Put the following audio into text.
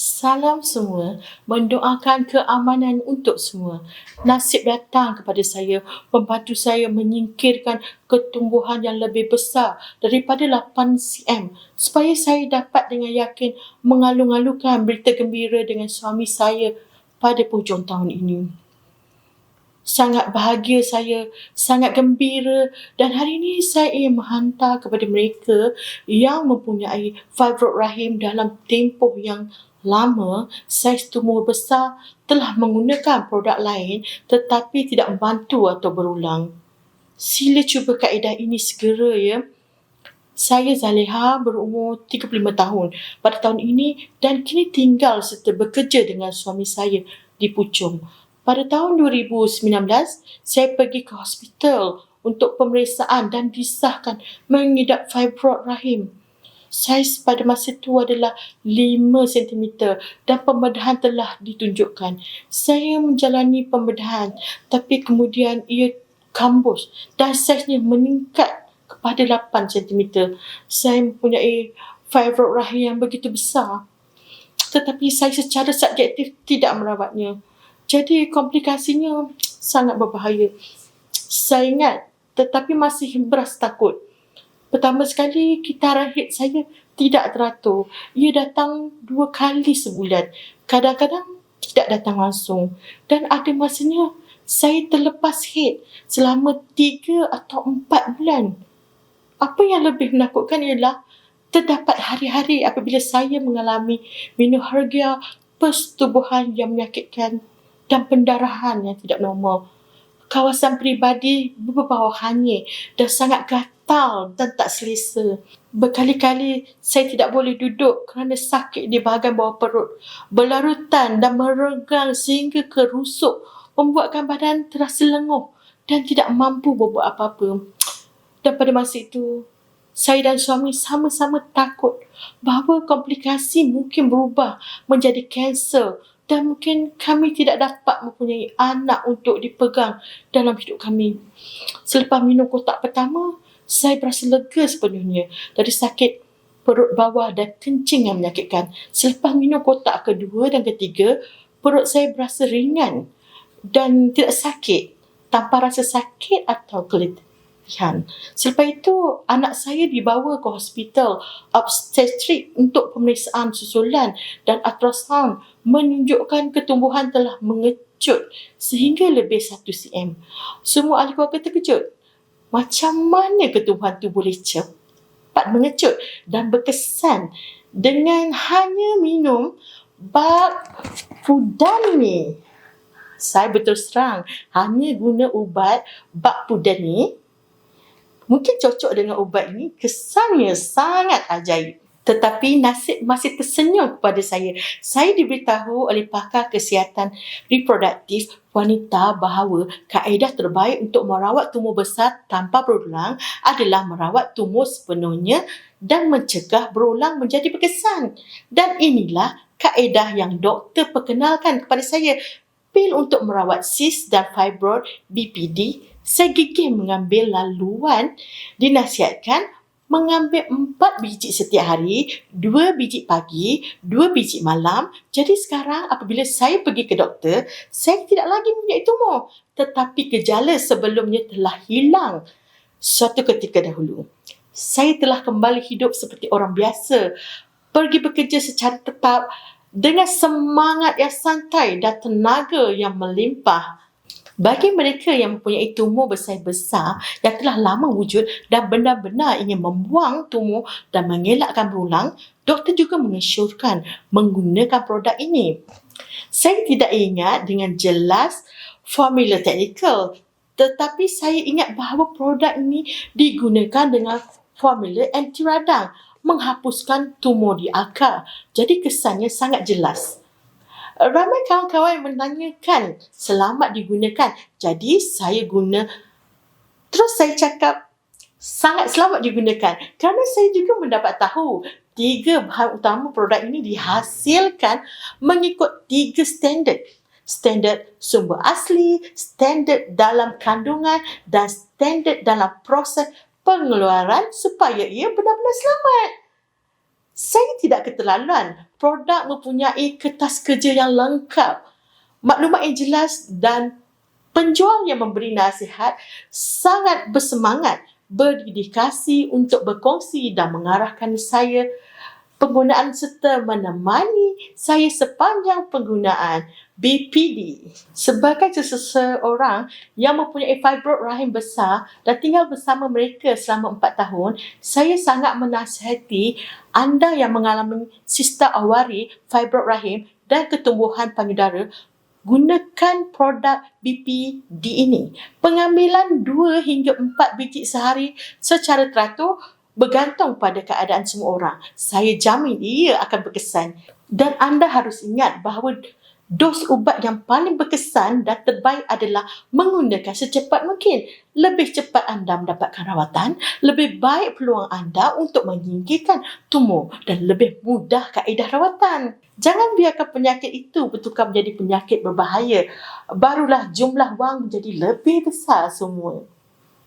Salam semua, mendoakan keamanan untuk semua. Nasib datang kepada saya, membantu saya menyingkirkan ketumbuhan yang lebih besar daripada 8 cm supaya saya dapat dengan yakin mengalu-alukan berita gembira dengan suami saya pada hujung tahun ini. Sangat bahagia saya, sangat gembira, dan hari ini saya ingin menghantar kepada mereka yang mempunyai fibroid rahim dalam tempoh yang lama, saiz tumor besar, telah menggunakan produk lain tetapi tidak membantu atau berulang. Sila cuba kaedah ini segera ya. Saya Zaleha berumur 35 tahun pada tahun ini dan kini tinggal serta bekerja dengan suami saya di Puchong. Pada tahun 2019, saya pergi ke hospital untuk pemeriksaan dan disahkan mengidap fibroid rahim. Saiz pada masa itu adalah 5 cm dan pembedahan telah ditunjukkan. Saya menjalani pembedahan tapi kemudian ia kambus dan saiznya meningkat kepada 8 cm. Saya mempunyai fibroid rahim yang begitu besar. Tetapi saya secara subjektif tidak merawatnya. Jadi komplikasinya sangat berbahaya. Saya ingat tetapi masih berasa takut. Pertama sekali, kitaran haid saya tidak teratur. Ia datang 2 kali sebulan. Kadang-kadang tidak datang langsung. Dan ada masanya saya terlepas haid selama 3 atau 4 bulan. Apa yang lebih menakutkan ialah terdapat hari-hari apabila saya mengalami menorrhagia persetubuhan yang menyakitkan dan pendarahan yang tidak normal. Kawasan peribadi berbau hanyir dan sangat gatal dan tak selesa. Berkali-kali saya tidak boleh duduk kerana sakit di bahagian bawah perut. Berlarutan dan merenggang sehingga kerusuk membuatkan badan terasa lenguh dan tidak mampu berbuat apa-apa. Dan pada masa itu, saya dan suami sama-sama takut bahawa komplikasi mungkin berubah menjadi kanser dan mungkin kami tidak dapat mempunyai anak untuk dipegang dalam hidup kami. Selepas minum kotak pertama, saya berasa lega sepenuhnya dari sakit perut bawah dan kencing yang menyakitkan. Selepas minum kotak kedua dan ketiga, perut saya berasa ringan dan tidak sakit tanpa rasa sakit atau keletihan. Selepas itu, anak saya dibawa ke hospital obstetrik untuk pemeriksaan susulan dan ultrasound menunjukkan ketumbuhan telah mengecut sehingga lebih 1 cm. Semua ahli keluarga terkejut. Macam mana ketumbuhan itu boleh cepat mengecut dan berkesan dengan hanya minum bak Pudani? Saya berterus terang hanya guna ubat bak Pudani. Mungkin cocok dengan ubat ini, kesannya sangat ajaib. Tetapi nasib masih tersenyum kepada saya. Saya diberitahu oleh pakar kesihatan reproduktif wanita bahawa kaedah terbaik untuk merawat tumor besar tanpa berulang adalah merawat tumor sepenuhnya dan mencegah berulang menjadi berkesan. Dan inilah kaedah yang doktor perkenalkan kepada saya. Pil untuk merawat sis dan fibroid BPD, saya gigih mengambil laluan dinasihatkan mengambil 4 biji setiap hari, 2 biji pagi, 2 biji malam. Jadi sekarang apabila saya pergi ke doktor, saya tidak lagi mempunyai tumor, tetapi gejala sebelumnya telah hilang suatu ketika dahulu. Saya telah kembali hidup seperti orang biasa, pergi bekerja secara tetap dengan semangat yang santai dan tenaga yang melimpah. Bagi mereka yang mempunyai tumor besar-besar yang telah lama wujud dan benar-benar ingin membuang tumor dan mengelakkan berulang, doktor juga mengesyorkan menggunakan produk ini. Saya tidak ingat dengan jelas formula teknikal, tetapi saya ingat bahawa produk ini digunakan dengan formula anti radang, menghapuskan tumor di akar. Jadi kesannya sangat jelas. Ramai kawan-kawan menanyakan selamat digunakan. Jadi saya guna. Terus saya cakap sangat selamat digunakan kerana saya juga mendapat tahu 3 bahan utama produk ini dihasilkan mengikut 3 standard. Standard sumber asli, standard dalam kandungan dan standard dalam proses pengeluaran supaya ia benar-benar selamat. Saya tidak keterlaluan. Produk mempunyai kertas kerja yang lengkap, maklumat yang jelas dan penjual yang memberi nasihat sangat bersemangat, berdedikasi untuk berkongsi dan mengarahkan saya penggunaan serta menemani saya sepanjang penggunaan BPD. Sebagai seseorang yang mempunyai fibroid rahim besar dan tinggal bersama mereka selama 4 tahun, saya sangat menasihati anda yang mengalami sista ovari, fibroid rahim dan ketumbuhan payudara, gunakan produk BPD ini. Pengambilan 2 hingga 4 biji sehari secara teratur bergantung pada keadaan semua orang. Saya jamin ia akan berkesan. Dan anda harus ingat bahawa dos ubat yang paling berkesan dan terbaik adalah menggunakan secepat mungkin. Lebih cepat anda mendapatkan rawatan, lebih baik peluang anda untuk menyingkirkan tumor dan lebih mudah kaedah rawatan. Jangan biarkan penyakit itu bertukar menjadi penyakit berbahaya. Barulah jumlah wang menjadi lebih besar semua.